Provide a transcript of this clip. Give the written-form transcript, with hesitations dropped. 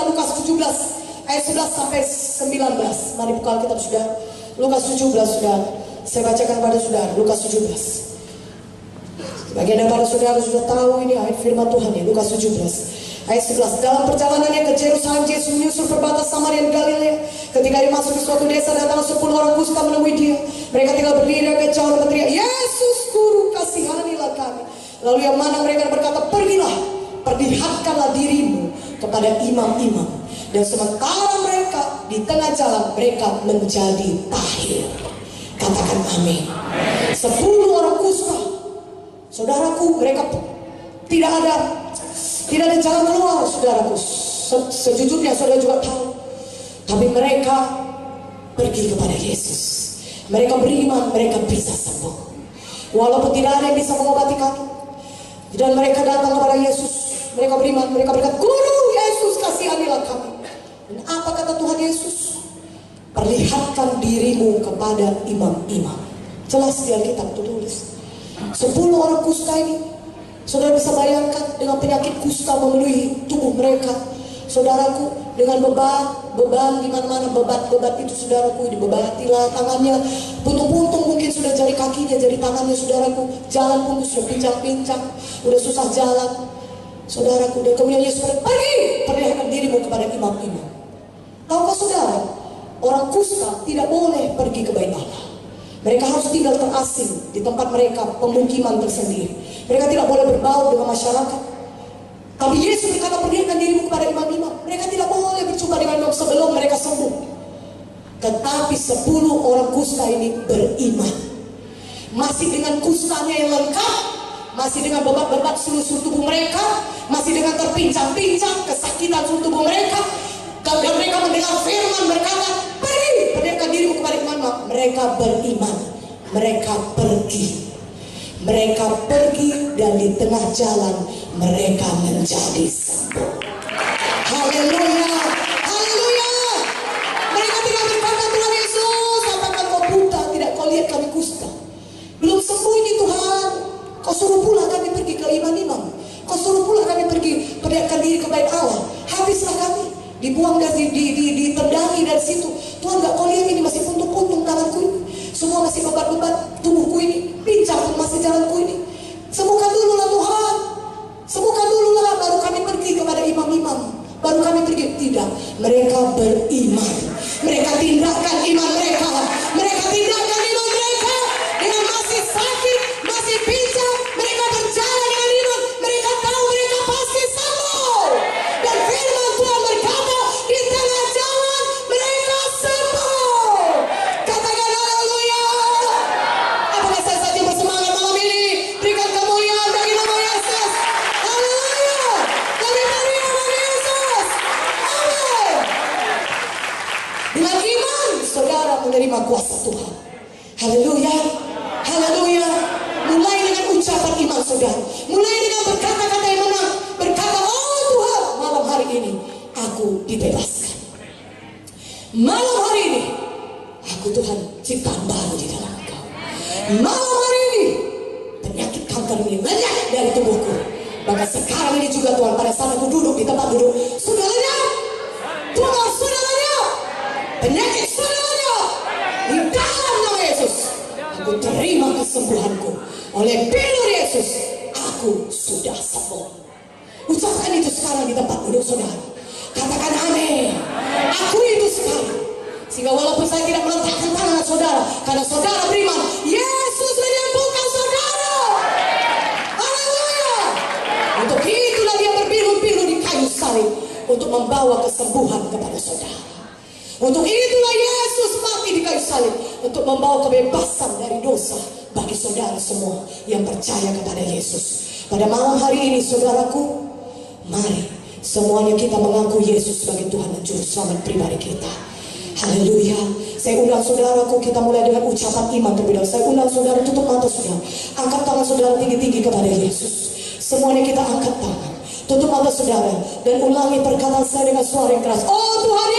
adalah Lukas 17 ayat 11 sampai 19. Mari buka Alkitab saudara. Lukas 17 saudara. Saya bacakan pada saudara Lukas 17. Bagian daripada saudara sudah tahu ini ayat firman Tuhan ya. Lukas 17 ayat 11. Dalam perjalanannya ke Yerusalem, Yesus menyusur perbatas Samaria dan Galilea. Ketika dia masuk ke suatu desa, datang 10 orang kusta menemui dia. Mereka tinggal berdiri agak jauh dan berteriak, Yesus Guru, kasihanilah kami. Lalu yang mana mereka berkata, pergilah, perlihatkanlah dirimu kepada imam-imam. Dan sementara mereka di tengah jalan, mereka menjadi tahir. Katakan amin. 10 orang kusta, saudaraku, mereka tidak ada jalan keluar, saudaraku. Sejujurnya saudara juga tahu. Tapi mereka pergi kepada Yesus. Mereka beriman, mereka bisa sembuh. Walaupun tidak ada yang bisa mengobati kaki. Dan mereka datang kepada Yesus. Mereka beriman, mereka berkata, Guru Yesus, kasihanilah kami. Dan apa kata Tuhan Yesus? Perlihatkan dirimu kepada imam-imam. Jelas di Alkitab tertulis. 10 orang kusta ini, saudara bisa bayangkan dengan penyakit kusta memenuhi tubuh mereka. Saudaraku, dengan beban di mana-mana, bebat itu saudaraku, dibebatilah tangannya. Puntung-puntung mungkin sudah jari kakinya, jari tangannya saudaraku. Jalan pun sudah pincang-pincang, udah susah jalan. Saudaraku, dan kemudian Yesus berkata, pergi, perlihatkan dirimu kepada imam-imam. Tahukah saudara, orang kusta tidak boleh pergi ke bait Allah. Mereka harus tinggal terasing di tempat mereka, pemukiman tersendiri. Mereka tidak boleh berbaur dengan masyarakat. Tapi Yesus berkata, perlihatkan dirimu kepada imam-imam. Mereka tidak boleh berjumpa dengan imam sebelum mereka sembuh. Tetapi 10 orang kusta ini beriman. Masih dengan kustanya yang lengkap, masih dengan bebat-bebat seluruh tubuh mereka, masih dengan terpincang-pincang kesakitan seluruh tubuh mereka. Dan mereka mendengar firman berkata, pergi, perlihatkan dirimu kepada imam-imam. Mereka beriman. Mereka pergi. Mereka pergi dan di tengah jalan mereka menjadi sembuh. Haleluya, haleluya. Mereka tidak berkata, Tuhan Yesus, apakah kau buta? Tidak kau lihat kami kusta? Belum sembuh ini Tuhan. Kau suruh pula kami pergi ke imam-imam. Kau suruh pula kami pergi perlihatkan diri ke bait Allah. Habislah kami. Dibuang dari ditendangi dari situ. Tuhan, gak kau lihat ini masih puntung-puntung tanganku ini. Semua masih bebat-bebat tubuhku ini. Pincang pun masih jalanku ini. Sembuhkan dulu lah Tuhan. Sembuhkan dulu lah, baru kami pergi kepada imam-imam. Baru kami pergi. Tidak, mereka beriman. Mereka tindakan iman mereka. Mereka tindakan iman mereka. Dengan masih sakit, masih pincang, mereka berjalan dengan iman. Mereka tahu mereka pasti sembuh. Dan firman Tuhan berkata, di tengah jalan mereka sembuh. Katakan haleluya. Apakah saya saja bersemangat malam ini? Berikan kemuliaan bagi nama Yesus. Haleluya. Kami beri nama Yesus. Amin. Dengan iman saudara menerima kuasa Tuhan. Haleluya. Haleluya. Mulai dengan ucapan iman saudara. Mulai dengan berkata-kata yang menang. Berkata, oh Tuhan, malam hari ini aku dibebaskan. Malam hari ini aku Tuhan ciptaan baru di dalam Engkau. Malam hari ini penyakit kanker ini lenyap dari tubuhku. Bahkan sekarang ini juga Tuhan, pada saat aku duduk di tempat duduk, sudah lenyap. Tuhan, sudah lenyap. Penyakit sudah lenyap. Di dalam nama Yesus aku terima kesembuhanku. Oleh pilur Yesus aku sudah sembuh. Ucapkan itu sekarang di tempat duduk saudara. Katakan amin. Aku itu sekarang. Sehingga walaupun saya tidak meletakkan tangan saudara, karena saudara beriman, Yesus menyembuhkan saudara. Haleluya. Untuk itulah dia berbilu-bilu di kayu salib, untuk membawa kesembuhan kepada saudara. Untuk itulah Yesus mati di kayu salib, untuk membawa kebebasan dari dosa bagi saudara semua yang percaya kepada Yesus. Pada malam hari ini saudaraku, mari semuanya kita mengaku Yesus sebagai Tuhan dan Juru Selamat pribadi kita. Haleluya. Saya undang saudaraku, kita mulai dengan ucapan iman terlebih dahulu. Saya undang saudara, tutup mata saudara. Angkat tangan saudara tinggi-tinggi kepada Yesus. Semuanya kita angkat tangan. Tutup mata saudara dan ulangi perkataan saya dengan suara yang keras. Oh Tuhan